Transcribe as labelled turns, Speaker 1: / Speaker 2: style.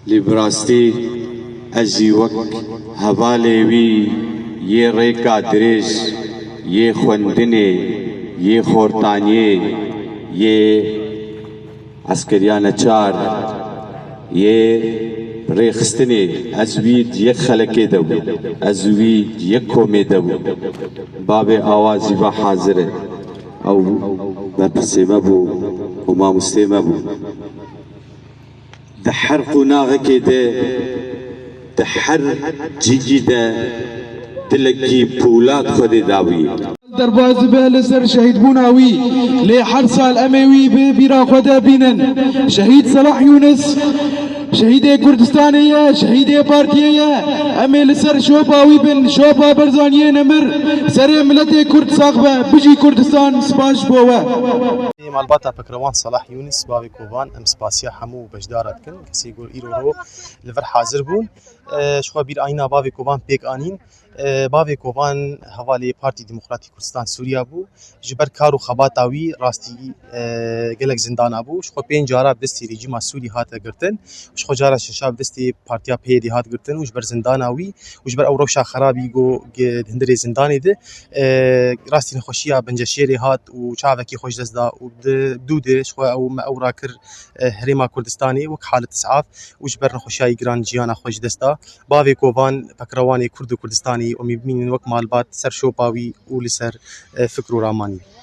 Speaker 1: لبراستی ازی وک هوالیوی یه ریکا درێژ یه خوندنێ یه خۆرتانیێ یه عسکریانە چار یه ڕێخستنێ ئەزوید یەک خەلەکێ دەبوو ئەزوید یەک کۆمێ دەبوو بابێ ئاوازی بە حازرە ئەو بەرپرسێمە بوو و مامۆستێمە بوو دە هەر قوناغەکێ دێ دە هەر جیگی دە دلکی پولاد خودی داوی
Speaker 2: درباز به لسر شهید بوناوی لی هر سال اموی به بیرا خدا بینن شهید صلاح یونس شهید کردستانیه شهید پارتیه امی لسر شوپاوی بن شوپا برزانیه نمر سر ملت کرد ساقبه بجی کردستان سپاش بوه
Speaker 3: مالباتا بكروان صلاح يونس بابي كوفان ام سباسيا حمو بجدارت كن كسي يقول ايرو رو لفر حاضر بون شخوا بير اينا بابي كوفان بيك انين بابي كوفان حوالي بارتي ديمقراطي كردستان سوريا بو جبر كارو خباتاوي راستي گلك زندان ابو شخوا بين جارا بدستي ريجيما سوري هات گرتن شخوا جارا ششاب بدستي بارتيا بيدي هات گرتن وجبر زنداناوي وجبر او روشا خرابي جو هندري زنداني ده راستي نخوشيا بنجشيري هات وشافكي خوش دزدا ودوده شخوا او راكر هريما كردستاني وك حالة اسعاف وجبر نخوشيا جران جيانا خوش دستا بابي كوفان بكرواني كرد كردستاني ومي بمين وك مالبات سر شوباوي ولسر فكرو راماني